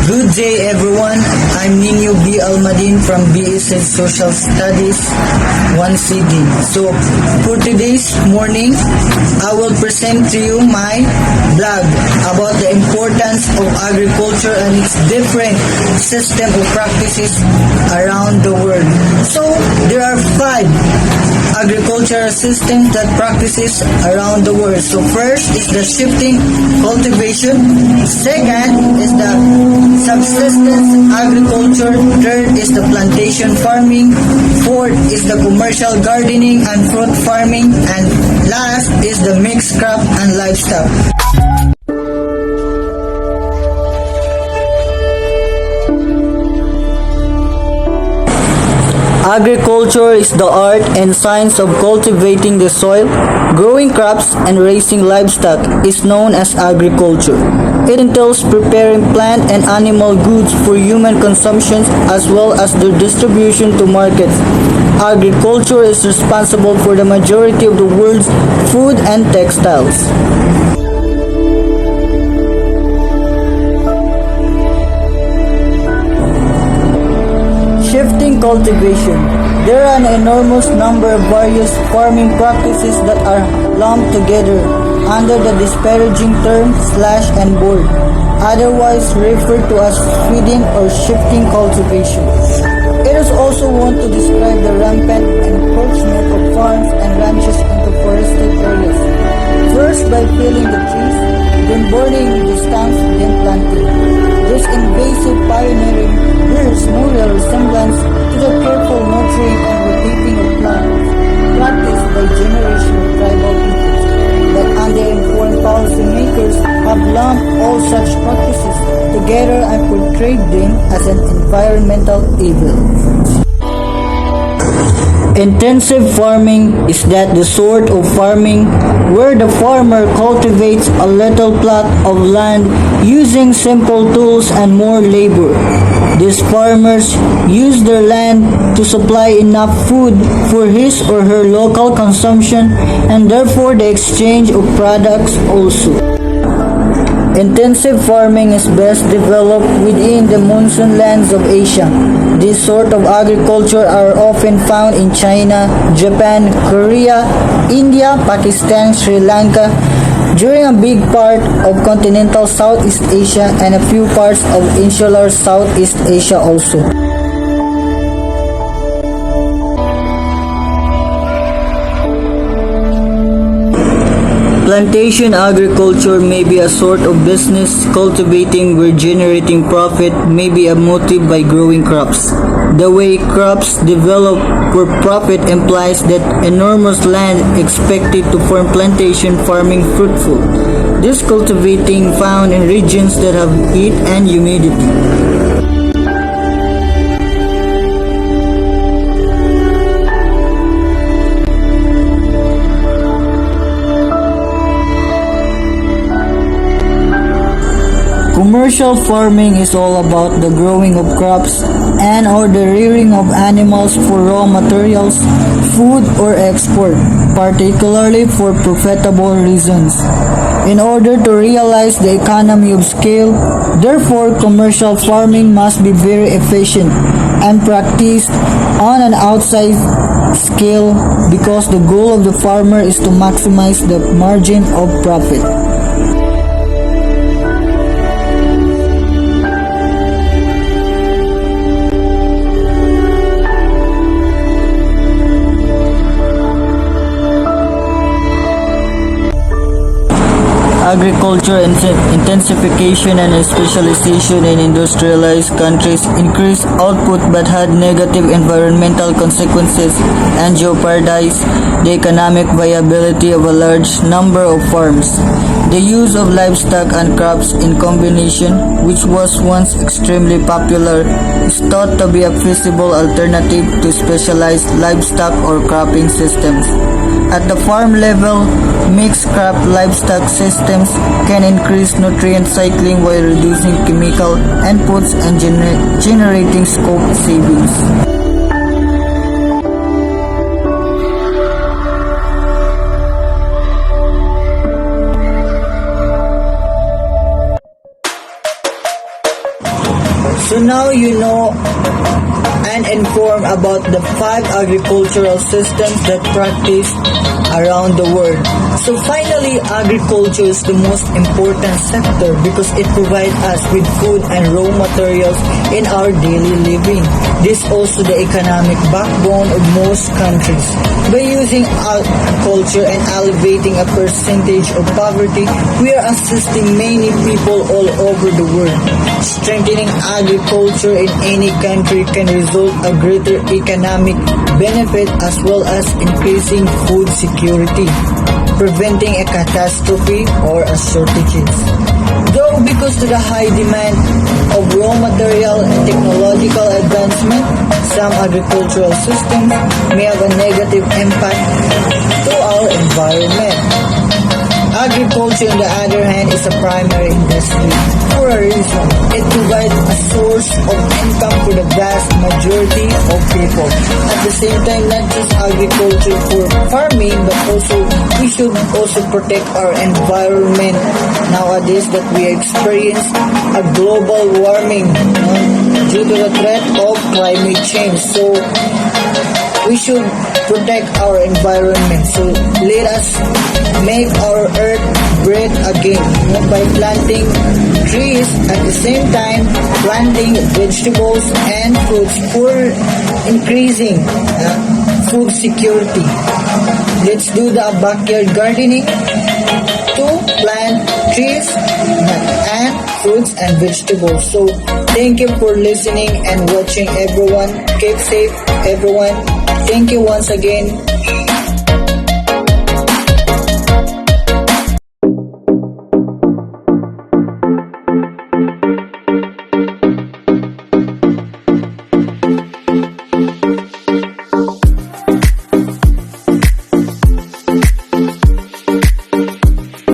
Good day everyone, I'm Niño Almaden from BSED Social Studies 1CD. So for today's morning, I will present to you my blog about the importance of agriculture and its different system of practices around the world. So there are 5 agricultural systems that practices around the world. So first is the shifting cultivation, second is the subsistence agriculture, third is the plantation farming, fourth is the commercial gardening and fruit farming, and last is the mixed crop and livestock. Agriculture is the art and science of cultivating the soil, growing crops, and raising livestock is known as agriculture. It entails preparing plant and animal goods for human consumption as well as their distribution to markets. Agriculture is responsible for the majority of the world's food and textiles. Shifting cultivation. There are an enormous number of various farming practices that are lumped together under the disparaging term slash and board, otherwise referred to as feeding or shifting cultivation. It is also one to describe the rampant encroachment of farms and ranches into forested areas, first by felling the trees, then burning the stumps, then planting. This invasive pioneering bears no real resemblance to the careful nurturing and rotating of plants practiced by generations of tribal peoples, but under informed policymakers have lumped all such practices together and portrayed them as an environmental evil. Intensive farming is that the sort of farming where the farmer cultivates a little plot of land using simple tools and more labor. These farmers use their land to supply enough food for his or her local consumption and therefore the exchange of products also. Intensive farming is best developed within the monsoon lands of Asia. This sort of agriculture are often found in China, Japan, Korea, India, Pakistan, Sri Lanka, during a big part of continental Southeast Asia and a few parts of insular Southeast Asia also. Plantation agriculture may be a sort of business cultivating where generating profit may be a motive by growing crops. The way crops develop for profit implies that enormous land expected to form plantation farming fruitful. This cultivating found in regions that have heat and humidity. Commercial farming is all about the growing of crops and or the rearing of animals for raw materials, food or export, particularly for profitable reasons. In order to realize the economy of scale, therefore commercial farming must be very efficient and practiced on an outside scale because the goal of the farmer is to maximize the margin of profit. Agriculture intensification and specialization in industrialized countries increased output but had negative environmental consequences and jeopardized the economic viability of a large number of farms. The use of livestock and crops in combination, which was once extremely popular, is thought to be a feasible alternative to specialized livestock or cropping systems. At the farm level, mixed crop livestock systems can increase nutrient cycling while reducing chemical inputs and generating scope savings. So now you know and informed about the 5 agricultural systems that practice around the world. So finally, agriculture is the most important sector because it provides us with food and raw materials in our daily living. This is also the economic backbone of most countries. By using agriculture and alleviating a percentage of poverty, we are assisting many people all over the world. Strengthening agriculture in any country can result a greater economic benefit as well as increasing food security, preventing a catastrophe or a shortages. Though because of the high demand of raw material and technological advancement, some agricultural systems may have a negative impact to our environment. Agriculture, on the other hand, is a primary industry for a reason. It provides a source of income for the vast majority of people. At the same time, not just agriculture for farming, but also we should also protect our environment nowadays that we experience a global warming due to the threat of climate change. So we should protect our environment. So let us make our earth breathe again by planting trees, at the same time planting vegetables and fruits for increasing food security. Let's do the backyard gardening to plant trees and fruits and vegetables. So thank you for listening and watching, everyone. Keep safe, everyone. Thank you once again.